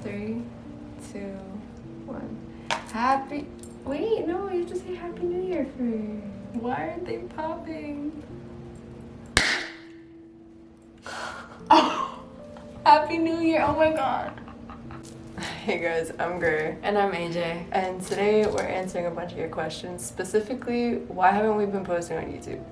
3, 2, 1. Wait, no, you have to say Happy New Year first. Why aren't they popping? Oh, Happy New Year, oh my god. Hey guys, I'm Gray. And I'm AJ. And today we're answering a bunch of your questions. Specifically, why haven't we been posting on YouTube?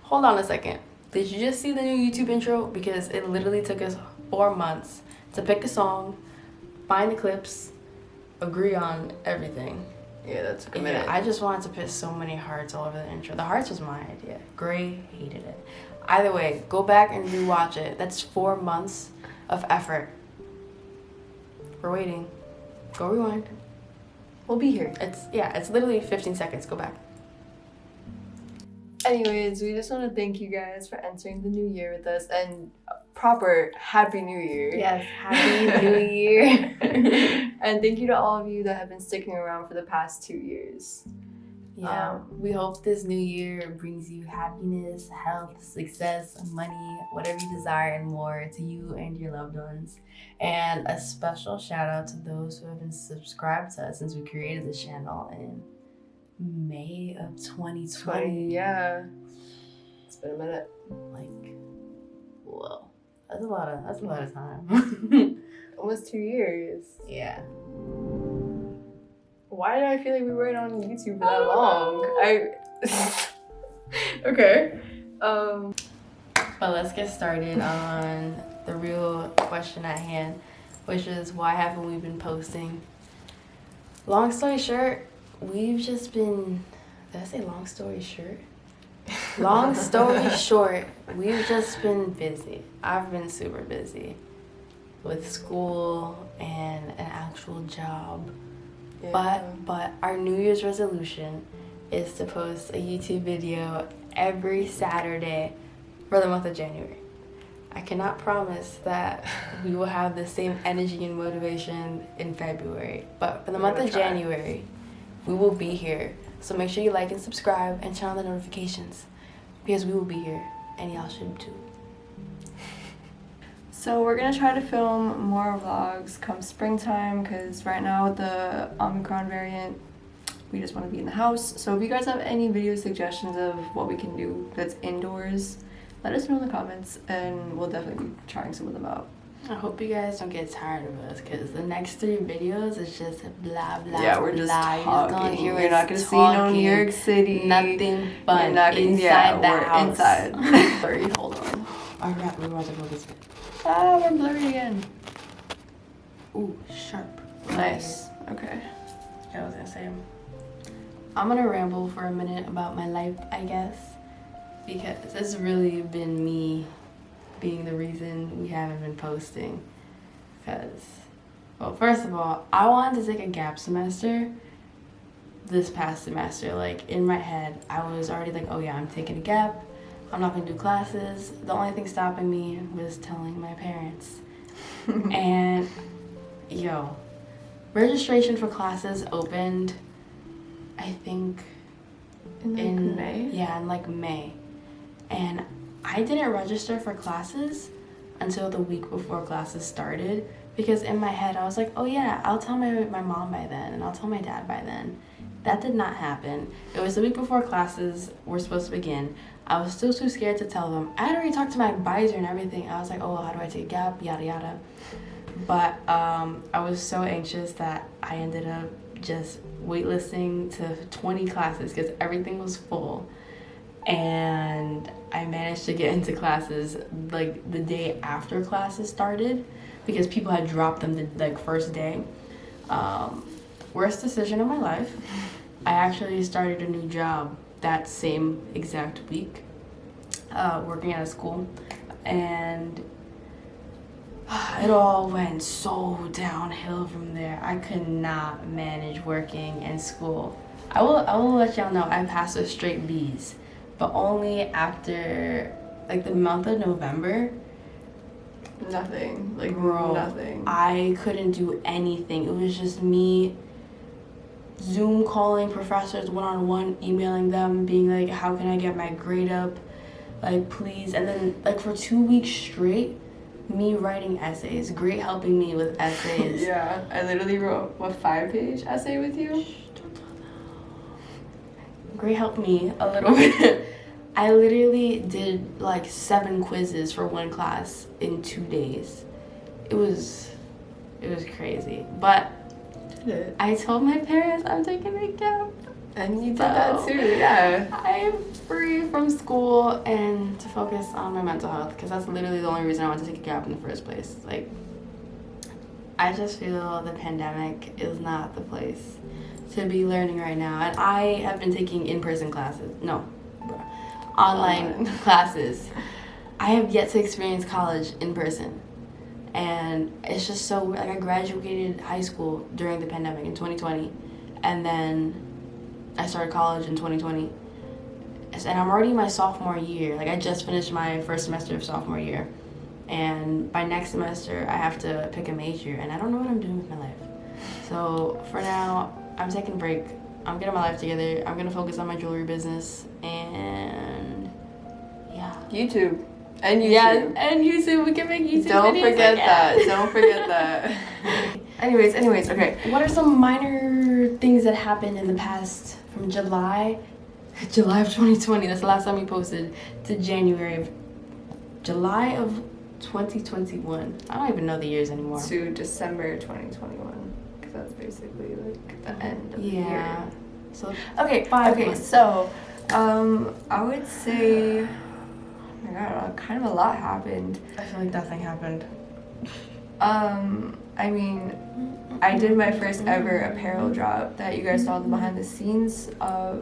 Hold on a second. Did you just see the new YouTube intro? Because it literally took us 4 months to pick a song, find the clips, agree on everything. Yeah, that's a minute. I just wanted to put so many hearts all over the intro. The hearts was my idea. Gray hated it. Either way, go back and rewatch it. That's 4 months of effort. We're waiting. Go rewind. We'll be here. It's literally 15 seconds. Go back. Anyways, we just want to thank you guys for entering the new year with us and proper Happy New Year. Yes, Happy New Year. And thank you to all of you that have been sticking around for the past 2 years. Yeah, we hope this new year brings you happiness, health, success, money, whatever you desire and more to you and your loved ones. And a special shout out to those who have been subscribed to us since we created this channel in May of 2020. Yeah. It's been a minute. Like, whoa. That's a lot of time. Almost 2 years. Yeah. Why did I feel like we weren't on YouTube for that long? Okay. But let's get started on the real question at hand, which is why haven't we been posting? Long story short, we've just been, did I say long story short? Long story short, we've just been busy. I've been super busy with school and an actual job. Yeah. But our New Year's resolution is to post a YouTube video every Saturday for the month of January. I cannot promise that we will have the same energy and motivation in February, but for the month of January, we will be here. So make sure you like and subscribe and turn on the notifications because we will be here and y'all should too. So we're gonna try to film more vlogs come springtime because right now with the Omicron variant, we just want to be in the house. So if you guys have any video suggestions of what we can do that's indoors, let us know in the comments and we'll definitely be trying some of them out. I hope you guys don't get tired of us because the next 3 videos is just blah blah. Yeah, we're just talking. You're not gonna see no New York City. Nothing fun. You're not gonna, inside the we're house. Inside. Sorry, hold on. Alright, we're about to focus. Ah, we're blurry again. Ooh, sharp. Nice. Okay. Yeah, I was gonna say, I'm gonna ramble for a minute about my life, I guess, because it's really been me being the reason we haven't been posting. Because, well, first of all, I wanted to take a gap semester this past semester. Like, in my head, I was already like, oh yeah, I'm taking a gap. I'm not gonna do classes. The only thing stopping me was telling my parents. And, yo, registration for classes opened, I think, in May? Yeah, in like May. And I didn't register for classes until the week before classes started because in my head I was like, oh yeah, I'll tell my mom by then and I'll tell my dad by then. That did not happen. It was the week before classes were supposed to begin. I was still too scared to tell them. I had already talked to my advisor and everything. I was like, oh, how do I take a gap, yada yada. But I was so anxious that I ended up just waitlisting to 20 classes because everything was full. And I managed to get into classes like the day after classes started because people had dropped them the like first day. Worst decision of my life. I actually started a new job that same exact week, working at a school, and it all went so downhill from there. I could not manage working in school. I will let y'all know I passed with straight B's, but only after like the month of November Nothing. Like, Bro, nothing. I couldn't do anything. It was just me Zoom calling professors one-on-one, emailing them, being like, how can I get my grade up? Like, please. And then, like, for 2 weeks straight, me writing essays. Great helping me with essays. Yeah, I literally wrote a 5-page essay with you. Great helped me a little bit. I literally did like 7 quizzes for one class in 2 days. It was crazy. But I told my parents I'm taking a gap. And you did that too, yeah. I'm free from school and to focus on my mental health, because that's literally the only reason I wanted to take a gap in the first place. Like, I just feel the pandemic is not the place to be learning right now. And I have been taking in-person classes. No, online classes. I have yet to experience college in person. And it's just so weird. Like, I graduated high school during the pandemic in 2020. And then I started college in 2020. And I'm already in my sophomore year. Like, I just finished my first semester of sophomore year. And by next semester, I have to pick a major. And I don't know what I'm doing with my life. So for now, I'm taking a break. I'm getting my life together. I'm going to focus on my jewelry business. And yeah. YouTube. And YouTube. Yeah, and YouTube. We can make YouTube Don't videos forget again. that. Don't forget that. Anyways, okay. What are some minor things that happened in the past from July of 2020, that's the last time we posted, to July of 2021. I don't even know the years anymore. To December 2021. Because that's basically like the end of the year. Yeah. So Okay, 5 months. so I would say, oh my god, kind of a lot happened. I feel like nothing happened. I mean, I did my first ever apparel drop that you guys saw the behind the scenes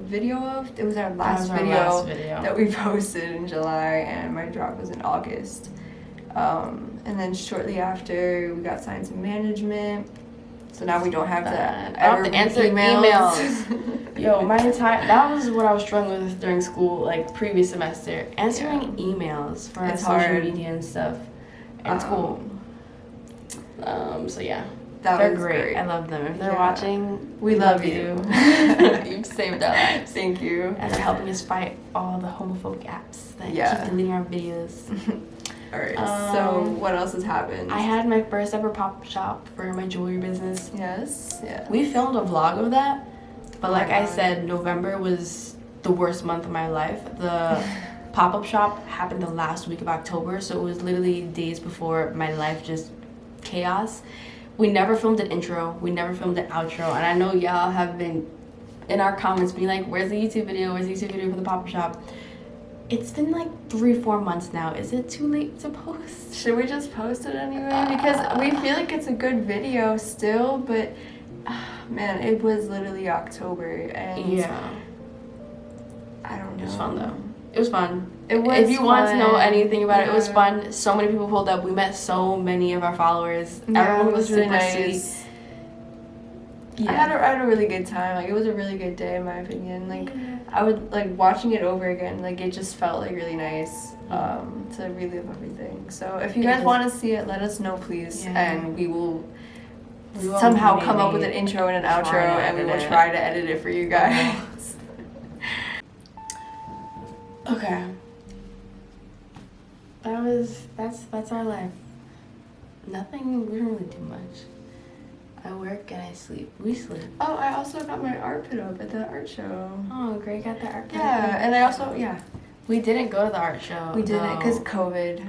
video of. It was our last video that we posted in July, and my drop was in August. And then shortly after, we got signed to management. So now we don't have to ever answer emails. Yo, that was what I was struggling with during school, like previous semester. Answering emails for It's social hard. media and stuff in school. So yeah. They're great. I love them. If they're Yeah. watching, We love you. You've saved our lives. Thank you. And they're helping us fight all the homophobic apps that Yeah. keep deleting our videos. Alright, so what else has happened? I had my first ever pop-up shop for my jewelry business. Yes. We filmed a vlog of that, but like I God. said, November was the worst month of my life. The pop-up shop happened the last week of October, so it was literally days before my life just chaos. We never filmed an intro, we never filmed an outro, and I know y'all have been in our comments being like, where's the YouTube video? Where's the YouTube video for the pop-up shop? It's been like 3-4 months now. Is it too late to post? Should we just post it anyway? Because we feel like it's a good video still, but man, it was literally October, and Yeah. I don't know. It was fun though. It was fun. It was If you want to know fun. anything about it, it was Yeah. fun. So many people pulled up. We met so many of our followers. Everyone was really super nice. sweet. I had a really good time. Like, it was a really good day in my opinion. Like, I would like watching it over again. Like, it just felt like really nice to relive everything. So if you guys want to see it, let us know, please, Yeah. and we will somehow come up with an intro and an outro, and we will try to edit it for you guys. Okay. That's our life. Nothing. We don't really do much. I work and I sleep. We sleep. Oh, I also got my art put up at the art show. Oh, great! Got the art. Yeah, and I also We didn't go to the art show. we didn't because though. COVID.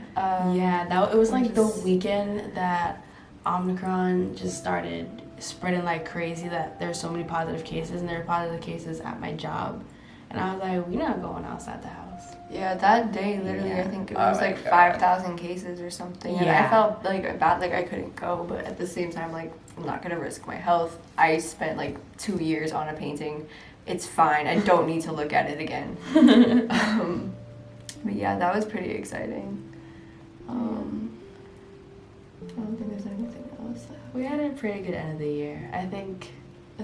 It was like the just- weekend that Omicron just started spreading like crazy. That there's so many positive cases, and there were positive cases at my job, and I was like, we're not going outside the house. Yeah, that day literally Yeah. I think it Oh was my like God. 5,000 cases or something. And Yeah. I felt like bad, like I couldn't go, but at the same time, like I'm not gonna risk my health. I spent like 2 years on a painting. It's fine. I don't need to look at it again. But yeah, that was pretty exciting. I don't think there's anything else. We had a pretty good end of the year. I think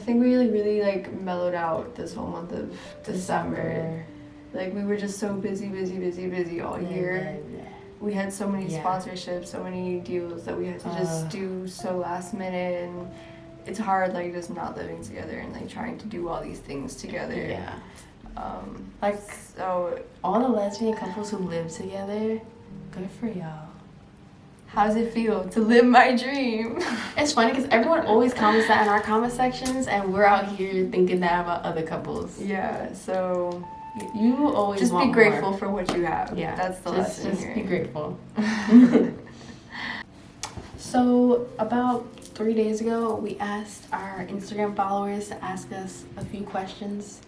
We really like mellowed out this whole month of December. Like we were just so busy all year. we had so many Yeah. sponsorships, so many deals that we had to just do so last minute, and it's hard, like, just not living together and like trying to do all these things together. Yeah. Like, so All the lesbian couples who live together, good for y'all. how does it feel to live my dream? It's funny because everyone always comments that in our comment sections, and we're out here thinking that about other couples. Yeah, so You always just want be grateful more. for what you have. Yeah, that's the lesson Just here. be grateful. So about 3 days ago, we asked our Instagram followers to ask us a few questions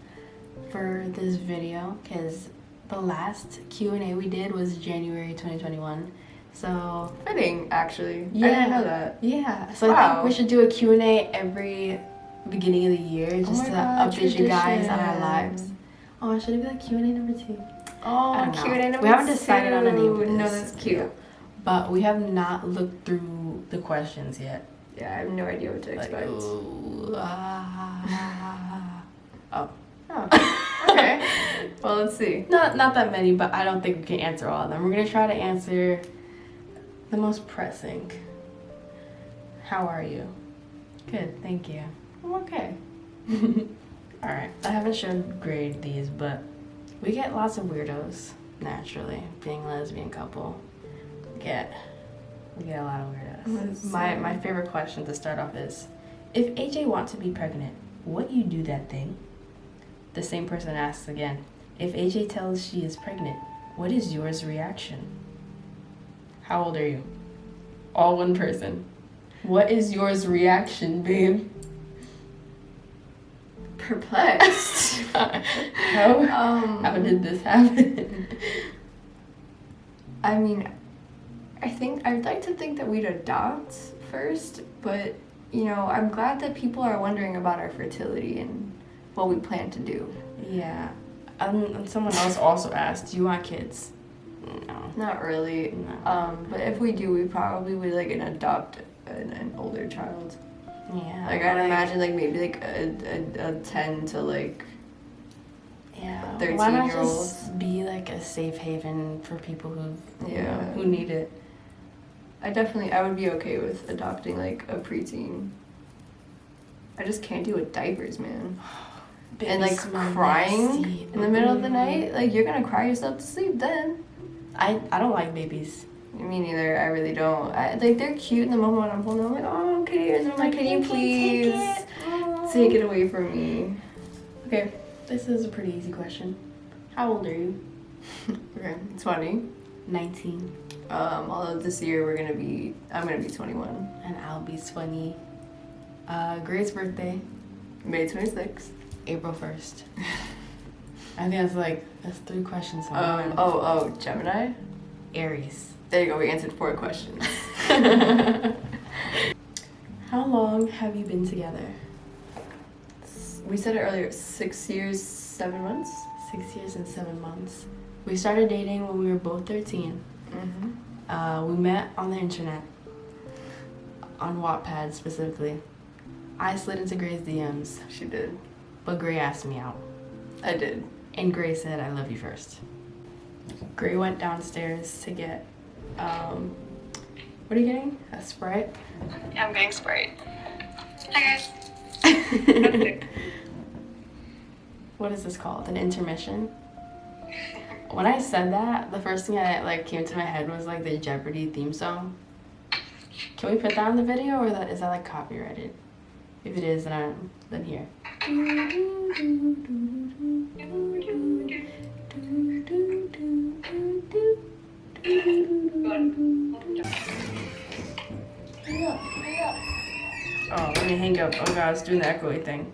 for this video, because the last Q&A we did was January 2021. So Fitting, actually. yeah, I didn't know that. Yeah, so I Wow. think we should do a Q&A every beginning of the year, just my to God, update you guys on our tradition. lives. Oh, should it be like Q&A number 2? Oh, I don't know. cute. I know We haven't decided on a name for No, this. that's cute. But we have not looked through the questions yet. Yeah, I have no idea what to Like, expect. oh. Oh, okay. Well, let's see. Not that many, but I don't think we can answer all of them. We're gonna try to answer the most pressing. How are you? Good, thank you. I'm okay. Alright, I haven't shown grade these, but we get lots of weirdos, naturally, being a lesbian couple. We get a lot of weirdos. My favorite question to start off is, if AJ wants to be pregnant, what you do that thing? The same person asks again, if AJ tells she is pregnant, what is yours reaction? How old are you? All one person. What is yours reaction, babe? Perplexed. How did this happen? I mean, I'd like to think that we'd adopt first, but, you know, I'm glad that people are wondering about our fertility and what we plan to do. Yeah. And someone else also asked, do you want kids? No. Not really. No. But if we do, we probably would like adopt an older child. Yeah. Like I'd imagine like maybe like a 10 to like yeah. 13 Why not year old. just be like a safe haven for people who Yeah. who need it? I would be okay with adopting like a preteen. I just can't deal with diapers, man. And like crying in the middle of the night, like you're gonna cry yourself to sleep then. I don't like babies. Me neither. I really don't. Like they're cute in the moment when I'm holding them. I'm like, oh, okay. And then I'm like, can you please take it away from me? Okay, this is a pretty easy question. How old are you? Okay, 20. 19. Although this year I'm gonna be 21. And I'll be 20. Grace's birthday, May 26th. April 1st. I think that's 3 questions. Gemini. Aries. There you go. We answered 4 questions. How long have you been together? We said it earlier. 6 years, 7 months. 6 years and 7 months. We started dating when we were both 13. Mm-hmm. We met on the internet, on Wattpad specifically. I slid into Gray's DMs, She did. but Gray asked me out. I did. And Gray said, I love you first. Gray went downstairs to get, what are you getting? A Sprite? Yeah, I'm getting Sprite. Hi guys. What is this called? An intermission? When I said that, the first thing that came to my head was like the Jeopardy theme song. Can we put that on the video, or is that like copyrighted? If it is, then here. Oh, let me hang up. Oh god, it's doing the echoey thing.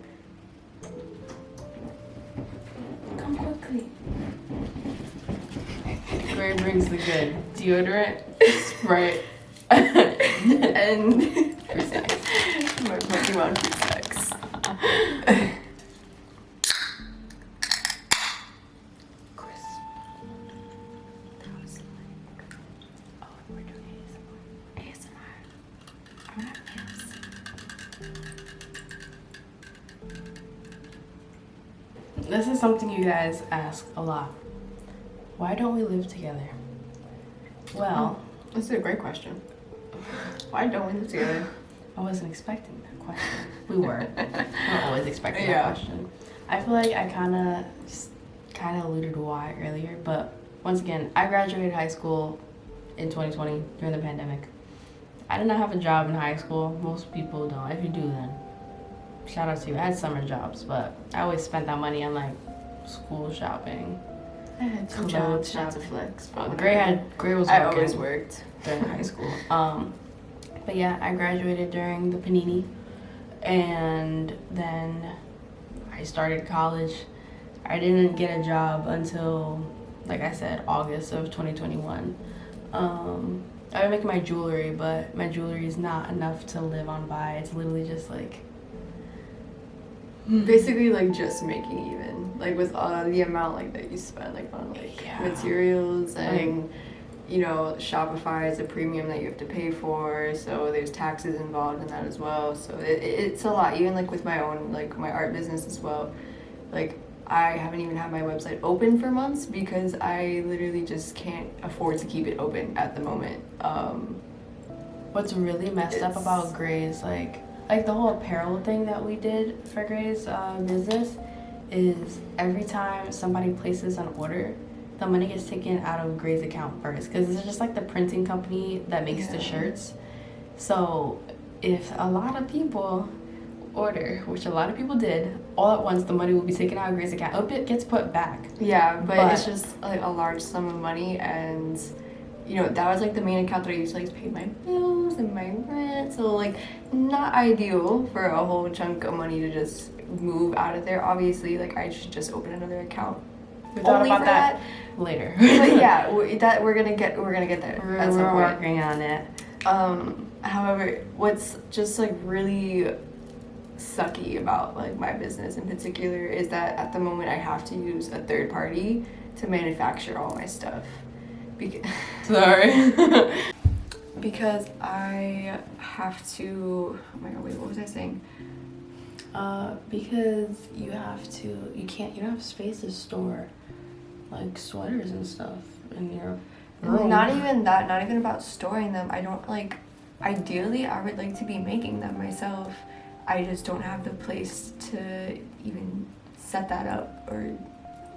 Come quickly. Gray brings the good deodorant, Sprite, And for sex. my Pokemon for sex. Crisp. That was like, oh, we're doing ASMR. I'm not This is something you guys ask a lot. Why don't we live together? Well, This is a great question. Why don't we live together? I wasn't expecting that question. We were. We're always expecting Yeah. that question. I feel like I kind of alluded to why earlier, but once again, I graduated high school in 2020 during the pandemic. I did not have a job in high school. Most people don't. If you do, then shout out to you. I had summer jobs, but I always spent that money on like school shopping. I had two Clothes jobs, not to shopping. flex. Gray was I working always worked. during high school. But yeah, I graduated during the panini, and then I started college. I didn't get a job until, like I said, August of 2021. I've been making my jewelry, but my jewelry is not enough to live on by. It's literally just like Basically, like just making even, like with the amount like that you spend like on like Yeah. materials and you know Shopify is a premium that you have to pay for, so there's taxes involved in that as well. So it's a lot. Even like with my own like my art business as well, like I haven't even had my website open for months because I literally just can't afford to keep it open at the moment. what's really messed up about Gray's like the whole apparel thing that we did for Gray's business is every time somebody places an order, the money gets taken out of Gray's account first because it's just like the printing company that makes the shirts. So if a lot of people order, which a lot of people did, all at once the money will be taken out of Gray's account. It gets put back. Yeah, but it's just like a large sum of money, and you know that was like the main account that I used to like pay my bills and my rent. So like not ideal for a whole chunk of money to just move out of there. Obviously, like I should just open another account. We thought Only about for that later. But yeah, we're gonna get there at some We're point. working on it. However, what's just like really sucky about like my business in particular is that at the moment I have to use a third party to manufacture all my stuff. Sorry. Because I have to. Oh my god! Wait, what was I saying? Because you don't have space to store like sweaters and stuff in your room. Not even that. Not even about storing them. I don't like. Ideally, I would like to be making them myself. I just don't have the place to even set that up or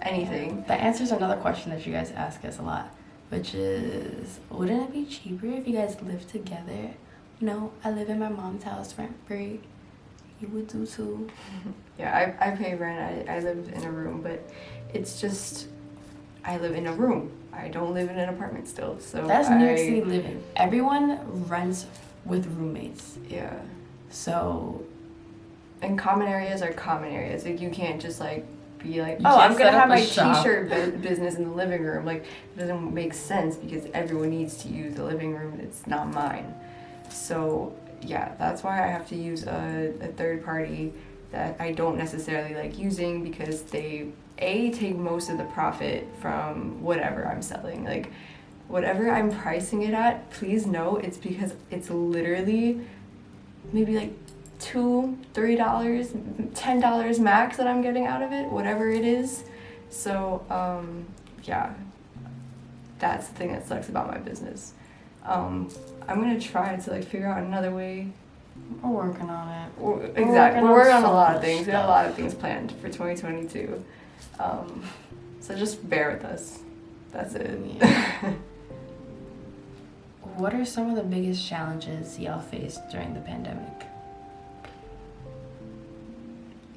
anything. That answers another question that you guys ask us a lot, which is, wouldn't it be cheaper if you guys lived together? No, I live in my mom's house rent free. You would do too. Yeah, I pay rent. I live in a room, but it's just I live in a room. I don't live in an apartment still. So that's New York City living. Everyone rents with roommates. Yeah. So. And common areas are common areas. Like you can't just like be like, You oh, can't I'm gonna set up have a my shop. t-shirt business in the living room. Like it doesn't make sense because everyone needs to use the living room. It's not mine. So yeah, that's why I have to use a third party that I don't necessarily like using because they take most of the profit from whatever I'm selling. Like whatever I'm pricing it at, please know it's because it's literally maybe like $2, $3, $10 max that I'm getting out of it, whatever it is. So yeah, that's the thing that sucks about my business. I'm gonna try to like figure out another way. We're working on it. Exactly, we're working on a so lot of much things. We have a stuff. lot of things planned for 2022. So just bear with us. That's it. Yeah. What are some of the biggest challenges y'all faced during the pandemic?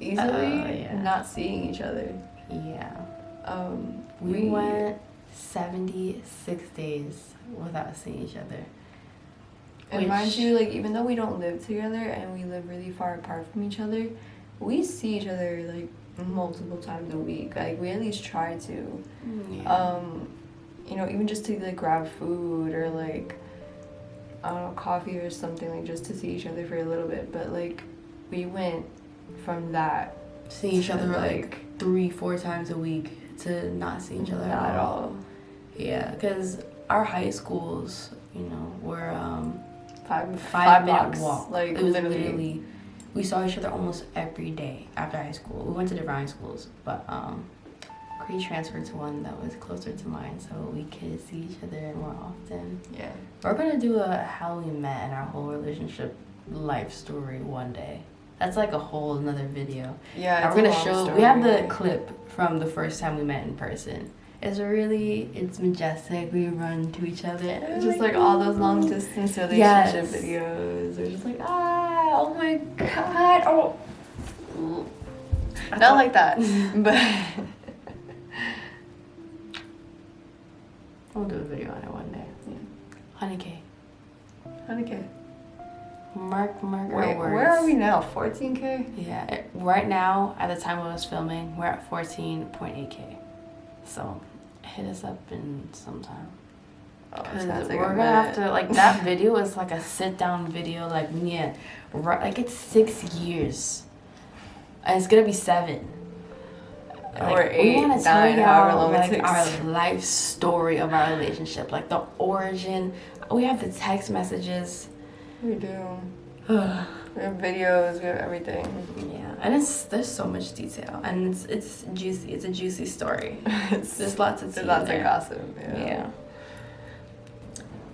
Easily yeah. not seeing each other. Yeah. We We went 76 days without seeing each other. And mind Which- you, like even though we don't live together and we live really far apart from each other, we see each other like multiple times a week. Like we at least try to. Yeah. You know, even just to like grab food or like I don't know, coffee or something, like just to see each other for a little bit. But like we went from that See each to, other like 3-4 times a week to not see each other not at all. Yeah, because our high schools, you know, were 5 5 minute blocks. walk. Like It was literally. we saw each other almost every day after high school. We went to different high schools, but we transferred to one that was closer to mine, so we could see each other more often. Yeah. We're gonna do how we met and our whole relationship life story one day. That's like a whole another video. Yeah. And we're gonna show. We have the clip from the first time we met in person. It's majestic. We run to each other. It's just like all those long distance relationship videos. We're just like, oh my god, oh. Not like that, but we'll do a video on it one day. Yeah. 100K. Mark Wait, our words. where are we now? 14K? Yeah, right now, at the time of us filming, we're at 14.8K. So, hit us up in some time. Because we're gonna have to, like, that video is like a sit-down video, like, yeah, right, like, it's 6 years. And it's gonna be 7. Like, or 8, we wanna 9, tell y'all, however long like, it takes. our life story of our relationship, like, the origin. We have the text messages. We do. We have videos, we have everything. Yeah, and there's so much detail, and it's juicy. It's a juicy story. There's lots of tea There's lots in of there. gossip. Yeah.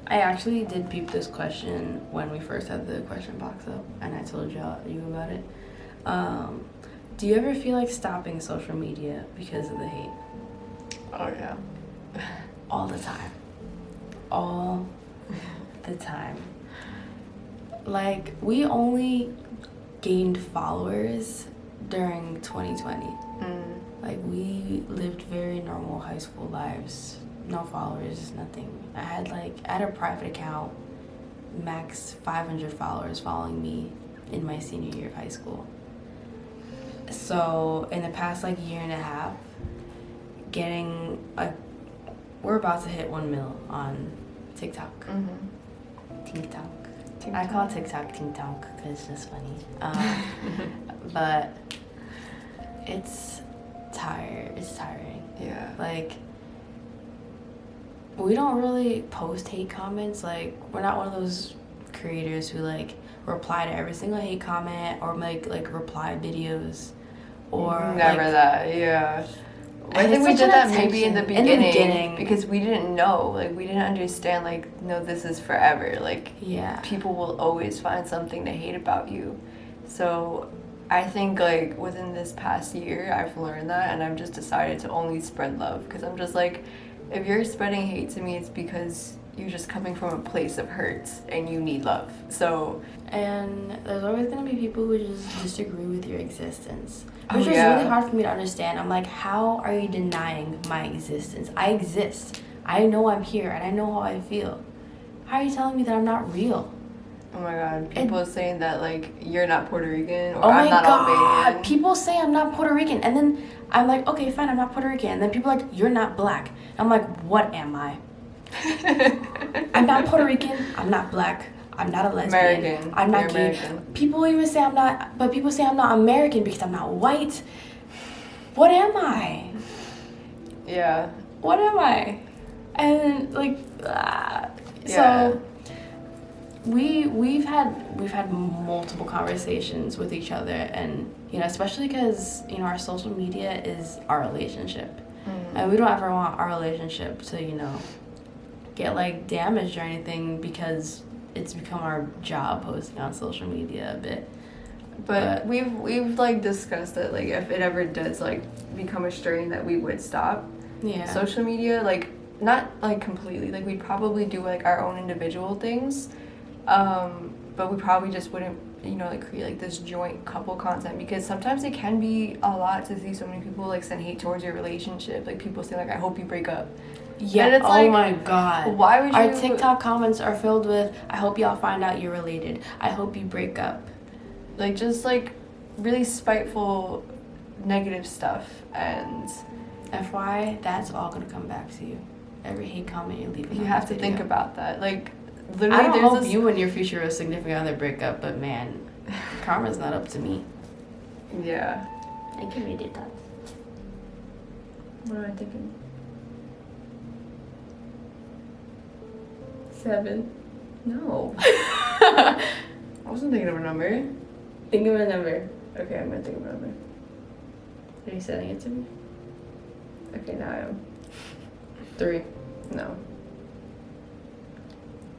I actually did peep this question when we first had the question box up, and I told you about it. Do you ever feel like stopping social media because of the hate? Oh yeah. All the time. All the time. Like, we only gained followers during 2020. Like, we lived very normal high school lives. No followers, nothing. I had a private account, max 500 followers following me in my senior year of high school. So, in the past, year and a half, we're about to hit 1 mil on TikTok. TikTok. I call TikTok TikTok because it's just funny. But it's tiring. Yeah. Like, we don't really post hate comments. Like, we're not one of those creators who reply to every single hate comment or make reply videos or never that. Yeah. I think we did that maybe in the beginning because we didn't know, we didn't understand, no, this is forever. Yeah. People will always find something to hate about you. So I think, within this past year, I've learned that, and I've just decided to only spread love because I'm just if you're spreading hate to me, it's because you're just coming from a place of hurt and you need love. So. And there's always going to be people who just disagree with your existence. Which is really hard for me to understand. I'm like, how are you denying my existence? I exist. I know I'm here, and I know how I feel. How are you telling me that I'm not real? Oh my god, people saying that, you're not Puerto Rican, or oh I'm not god, Albanian. People say I'm not Puerto Rican, and then I'm like, okay, fine, I'm not Puerto Rican. And then people are like, you're not black. I'm like, what am I? I'm not Puerto Rican, I'm not black. I'm not a lesbian. American. I'm not gay. American. People even say I'm not, but people say I'm not American because I'm not white. What am I? Yeah. What am I? And so we've had multiple conversations with each other, and especially because our social media is our relationship, and we don't ever want our relationship to get damaged or anything because it's become our job posting on social media a bit. But we've discussed that if it ever does become a strain that we would stop. Yeah. Social media, not completely. We'd probably do our own individual things. But we probably just wouldn't create this joint couple content because sometimes it can be a lot to see so many people send hate towards your relationship. People say I hope you break up. Yeah. And it's oh my god. Why would you? Our TikTok comments are filled with, I hope y'all find out you're related. I hope you break up. Just really spiteful, negative stuff. And FY, that's all gonna come back to you. Every hate comment you're leaving. You have to think about that. Literally, I don't hope you and your future significant other break up, but man, karma's not up to me. Yeah. I can read your thoughts. What am I thinking? 7. No. I wasn't thinking of a number. Think of a number. Okay, I'm gonna think of a number. Are you sending it to me? Okay, now I am. 3. No.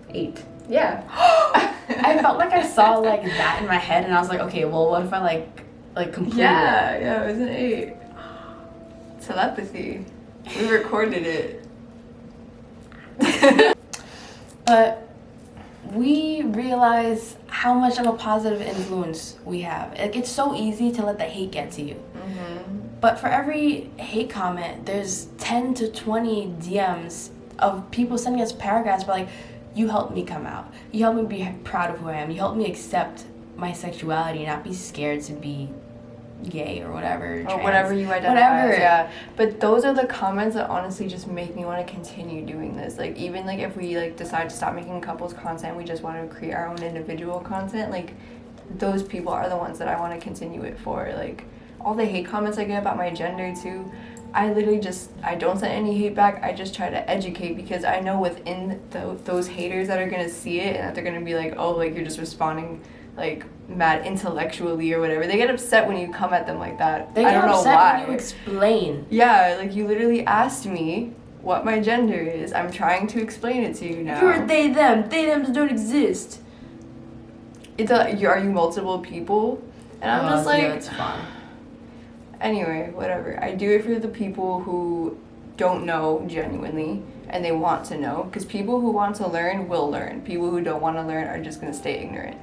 8. Yeah. I felt like I saw like that in my head, and I was like, okay, well, what if I like completed it? Yeah, it was an 8. Telepathy. We recorded it. But we realize how much of a positive influence we have. Like, it's so easy to let the hate get to you. But for every hate comment, there's 10 to 20 DMs of people sending us paragraphs about like, you helped me come out. You helped me be proud of who I am. You helped me accept my sexuality and not be scared to be gay or whatever. Or trans, whatever you identify whatever. as, yeah. But those are the comments that honestly just make me want to continue doing this. Like, even like if we like decide to stop making couples content, we just want to create our own individual content, like those people are the ones that I want to continue it for. Like, all the hate comments I get about my gender too, I literally just, I don't send any hate back. I just try to educate, because I know within those haters that are going to see it and that they're going to be like, oh, like you're just responding like mad intellectually or whatever. They get upset when you come at them like that. They I get don't know upset why. when you explain. Yeah, like you literally asked me what my gender is. I'm trying to explain it to you now. You're they, them. They, them don't exist. Are you multiple people? And I'm just like, yeah, it's fun. anyway, whatever. I do it for the people who don't know genuinely and they want to know, because people who want to learn will learn. People who don't want to learn are just going to stay ignorant.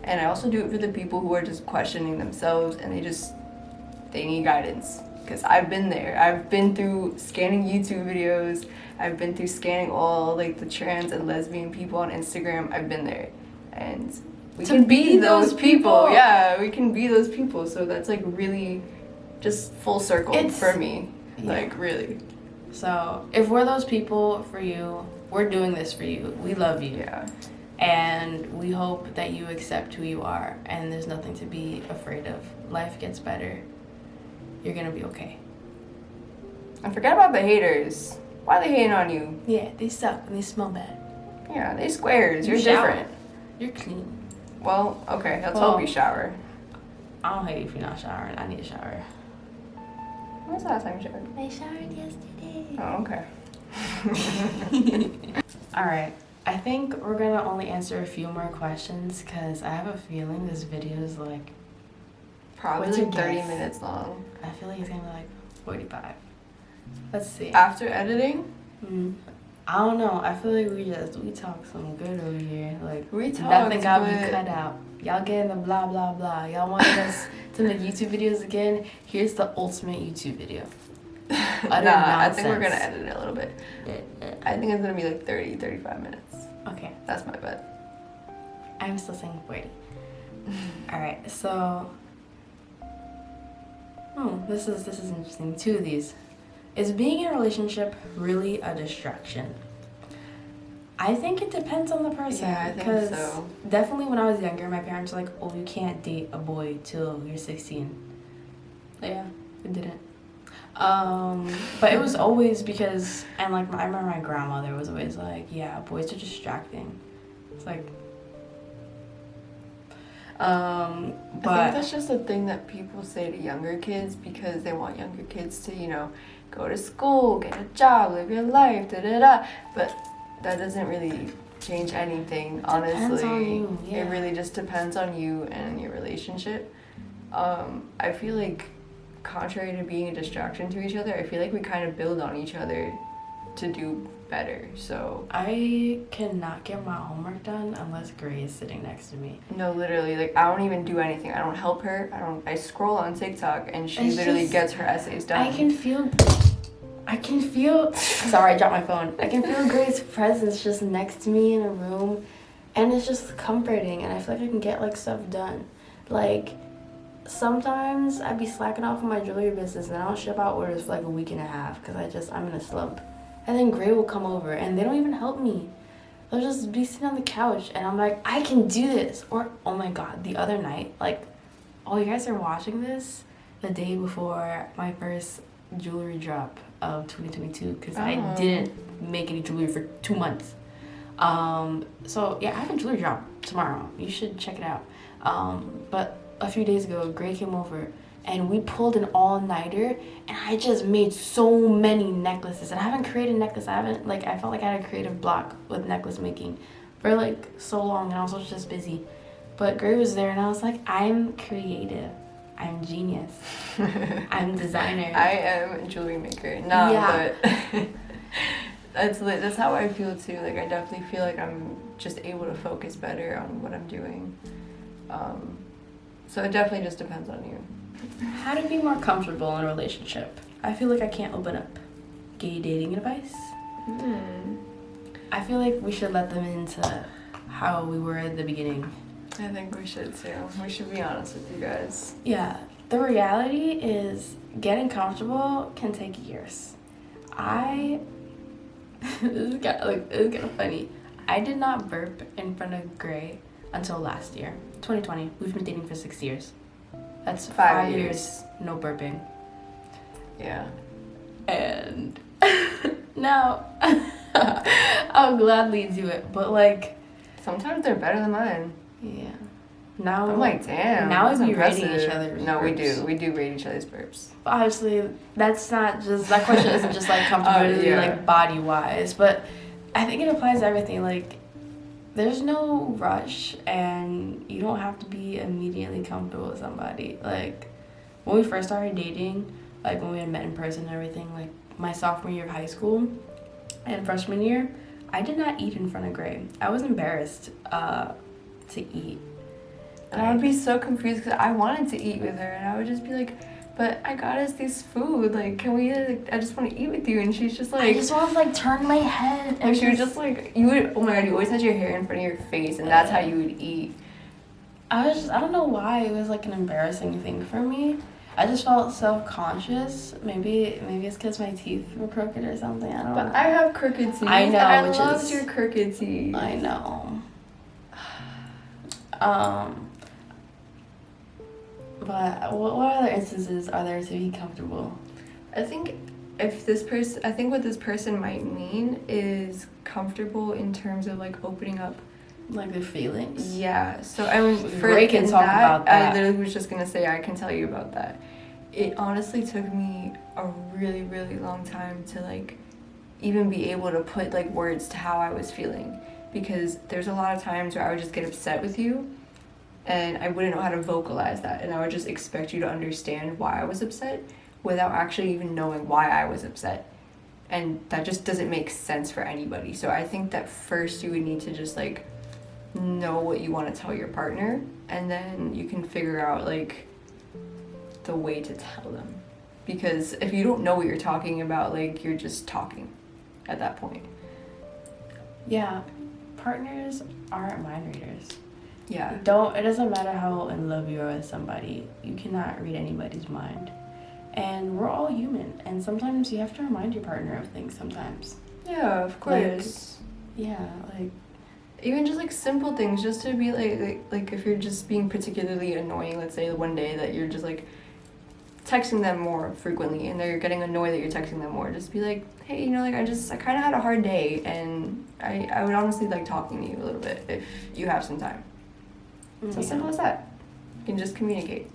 And I also do it for the people who are just questioning themselves and they need guidance. Because I've been there. I've been through scanning YouTube videos. I've been through scanning all like the trans and lesbian people on Instagram. I've been there. And we can be those people. Yeah, we can be those people. So that's like really just full circle for me. Yeah. Like, really. So if we're those people for you, we're doing this for you. We love you. Yeah. And we hope that you accept who you are, and there's nothing to be afraid of. Life gets better. You're gonna be okay. And forget about the haters. Why are they hating on you? Yeah, they suck and they smell bad. Yeah, they squares. You're shower. different. You're clean. Well, okay, let's Well- hope you shower. I I don't hate if you're not showering. I need a shower. When was the last time you showered? I showered yesterday. Oh, okay. All right. I think we're gonna only answer a few more questions because I have a feeling this video is like, Probably What's your like 30 guess? minutes long. I feel like it's gonna be like 45. Let's see. After editing, I don't know. I feel like we talk some good over here. Like, we talked, nothing got but me cut out. Y'all getting the blah blah blah. Y'all wanted us to make YouTube videos again. Here's the ultimate YouTube video. Utter I think we're nonsense. gonna edit it a little bit. I think it's gonna be like 30, 35 minutes. Okay, That's my bet. I'm still saying 40. All right, so this is interesting. 2 of these. Is being in a relationship really a distraction? I think it depends on the person. Yeah, I think 'cause so. definitely when I was younger, my parents were like, "Oh, you can't date a boy till you're 16." Yeah, we didn't. But it was always because, and like I remember my grandmother was always like, "Yeah, boys are distracting." It's like, I think but that's just a thing that people say to younger kids because they want younger kids to, you know, go to school, get a job, live your life, da-da-da. But that doesn't really change anything, honestly. depends on you, yeah. It really just depends on you and your relationship. I feel like, contrary to being a distraction to each other, I feel like we kind of build on each other to do better. So I cannot get my homework done unless Gray is sitting next to me. no, literally, like I don't even do anything. I don't help her. I scroll on TikTok and she It's literally just- gets her essays done. I can feel sorry, I dropped my phone. I can feel Gray's presence just next to me in a room, and it's just comforting, and I feel like I can get like stuff done. Like, sometimes I'd be slacking off on my jewelry business and I don't ship out orders for like a week and a half because I'm in a slump. And then Gray will come over and they don't even help me. They'll just be sitting on the couch and I'm like, I can do this. Or, oh my god, the other night, like, oh, you guys are watching this the day before my first jewelry drop of 2022 because I didn't make any jewelry for 2 months. So yeah, I have a jewelry drop tomorrow. You should check it out. But a few days ago, Gray came over and we pulled an all-nighter, and I just made so many necklaces. And I haven't created a necklace. I felt like I had a creative block with necklace making for like so long, and I was just busy. But Gray was there, and I was like, I'm creative. I'm genius. I'm designer. I am a jewelry maker. No, Yeah. but that's how I feel too. Like, I definitely feel like I'm just able to focus better on what I'm doing. So it definitely just depends on you. How to be more comfortable in a relationship. I feel like I can't open up. Gay dating advice? I feel like we should let them into how we were at the beginning. I think we should too. We should be honest with you guys. Yeah, the reality is getting comfortable can take years. This is kind of funny. I did not burp in front of Gray until last year, 2020. We've been dating for 6 years. That's 5 years, no burping. Yeah. And now I'll gladly do it, but like sometimes they're better than mine. yeah. Now I'm like, damn. Now that's we'd be rating impressive. each other's No, burps. we do rate each other's burps. But obviously, that's not just that question isn't just like comfortability, like body wise, but I think it applies to everything. Like, there's no rush, and you don't have to be immediately comfortable with somebody. Like, when we first started dating, like when we had met in person and everything, like my sophomore year of high school and freshman year, I did not eat in front of Gray. I was embarrassed to eat. And I would be so confused because I wanted to eat with her, and I would just be like, but I got us this food, like, can we, like, I just want to eat with you. And she's just like, I just want to like turn my head. and she was just like, you would, oh my god, you always had your hair in front of your face, and that's how you would eat. I don't know why it was like an embarrassing thing for me. I just felt self-conscious. Maybe it's because my teeth were crooked or something. I don't know. But I have crooked teeth. I know, I which loved is- your crooked teeth. I know. But what other instances are there to be comfortable? I think what this person might mean is comfortable in terms of like opening up. Like their feelings? Yeah. So I mean, for Ray can in talk that, about that. I literally was just gonna say I can tell you about that. It honestly took me a really, really long time to like even be able to put like words to how I was feeling, because there's a lot of times where I would just get upset with you and I wouldn't know how to vocalize that, and I would just expect you to understand why I was upset without actually even knowing why I was upset. And that just doesn't make sense for anybody. So I think that first you would need to just like know what you want to tell your partner, and then you can figure out like the way to tell them. Because if you don't know what you're talking about, like, you're just talking at that point. Yeah. Partners aren't mind readers. Yeah. It doesn't matter how in love you are with somebody, you cannot read anybody's mind. And we're all human, and sometimes you have to remind your partner of things sometimes. Yeah, of course. Like Even just like simple things, just to be like if you're just being particularly annoying, let's say one day that you're just like texting them more frequently and they're getting annoyed that you're texting them more, just be like, hey, you know, like I kind of had a hard day, and I would honestly like talking to you a little bit if you have some time. So simple as that. You can just communicate.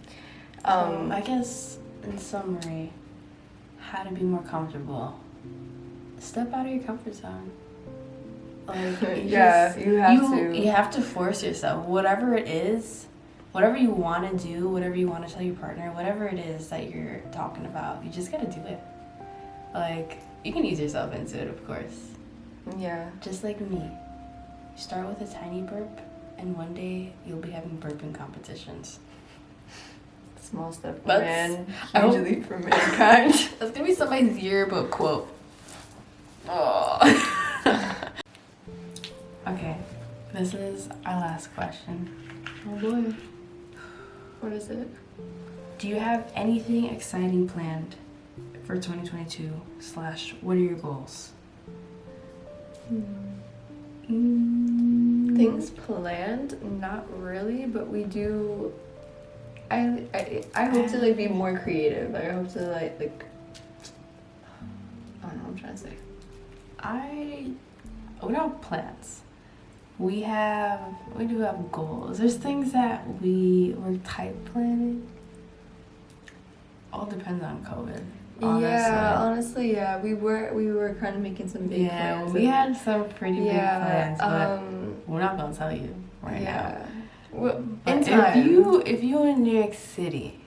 So I guess in summary, how to be more comfortable. Step out of your comfort zone. Like you have to force yourself. Whatever it is, whatever you want to do, whatever you want to tell your partner, whatever it is that you're talking about, you just gotta do it. Like, you can ease yourself into it, of course. Yeah. Just like me. You start with a tiny burp, and one day you'll be having burping competitions. Small step for That's- man, I hope- usually for mankind. That's gonna be somebody's yearbook quote. Oh. Okay, this is our last question. Oh boy. What is it? Do you have anything exciting planned for 2022 / what are your goals? Things planned? Not really, but we do. I hope to like be more creative. I hope to like I don't know what I'm trying to say. We don't have plans. We do have goals. There's things that we're type planning. all depends on COVID. Yeah, honestly, yeah. We were kind of making some big plans. We had some pretty big plans, but we're not gonna tell you right now. Well, But if you in New York City,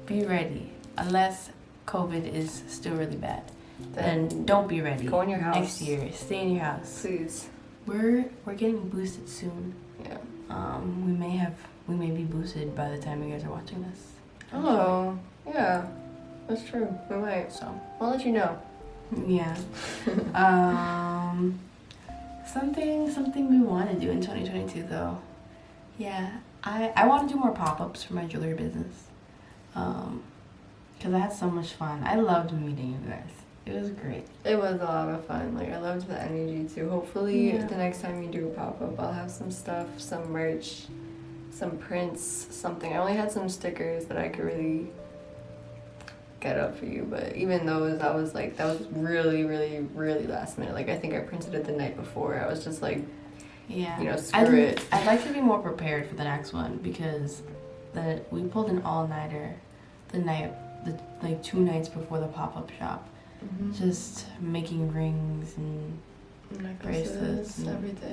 be ready. Unless COVID is still really bad, then don't be ready. Go in your house next year. Stay in your house, please. We're getting boosted soon. Yeah. We may be boosted by the time you guys are watching this. Oh, yeah. That's true. We might. So I'll let you know. yeah. Something we want to do in 2022 though. Yeah, I want to do more pop-ups for my jewelry business. Cause I had so much fun. I loved meeting you guys. It was great. It was a lot of fun. Like, I loved the energy too. Hopefully the next time you do a pop-up, I'll have some stuff, some merch, some prints, something. I only had some stickers that I could really get up for you, but even those, that was really, really, really last minute. Like, I think I printed it the night before. I was just like, screw it. I'd like to be more prepared for the next one because we pulled an all-nighter like 2 nights before the pop-up shop. Just making rings and bracelets and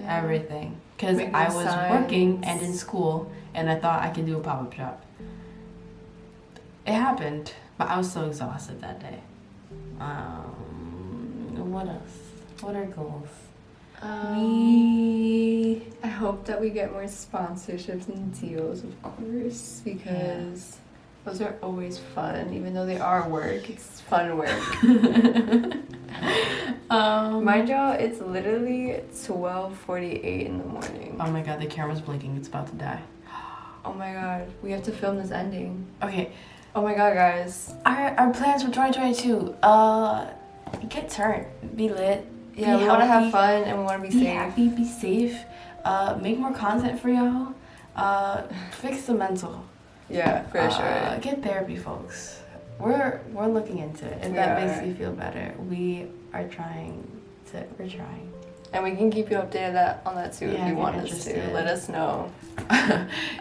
everything. Because I was working and in school and I thought I could do a pop-up shop. It happened, but I was so exhausted that day. What else? What are goals? I hope that we get more sponsorships and deals, of course, because those are always fun. Even though they are work, it's fun work. Mind y'all, it's literally 12:48 in the morning. Oh my god, the camera's blinking. It's about to die. Oh my god, we have to film this ending. Okay. Oh my god, guys. Our plans for 2022. Get turned. Be lit. Yeah, we want to have fun and we want to be safe. Be happy, be safe. Make more content for y'all. Fix the mental. Yeah, for sure. Get therapy, folks. We're looking into it. If that makes you feel better, we're trying. And we can keep you updated on that too if you want us to. Let us know.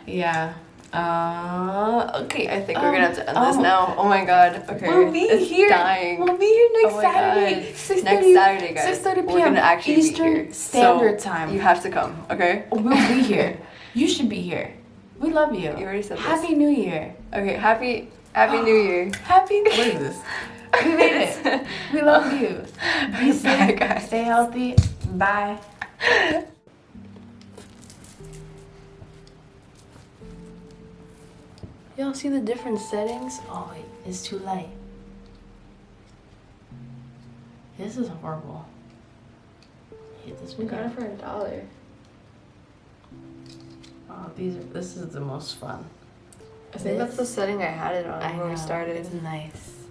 Yeah. Okay, I think we're gonna have to end this now. Oh my god. Okay. We'll be here. Dying. We'll be here next Saturday. 6:30, next Saturday, guys. 6:30 p.m. We're gonna actually Eastern be here. Standard So Time. You have to come, okay? We'll be here. You should be here. We love you. You already said this. Happy New Year. Okay, happy New Year. What is this? We made it. We love you. Be safe. Bye, guys. Stay healthy. Bye. Y'all see the different settings? Oh wait, it's too light. This is horrible. I hate this We video. got it for $1. Oh, this is the most fun. I think that's the setting I had it on when we started. It's nice.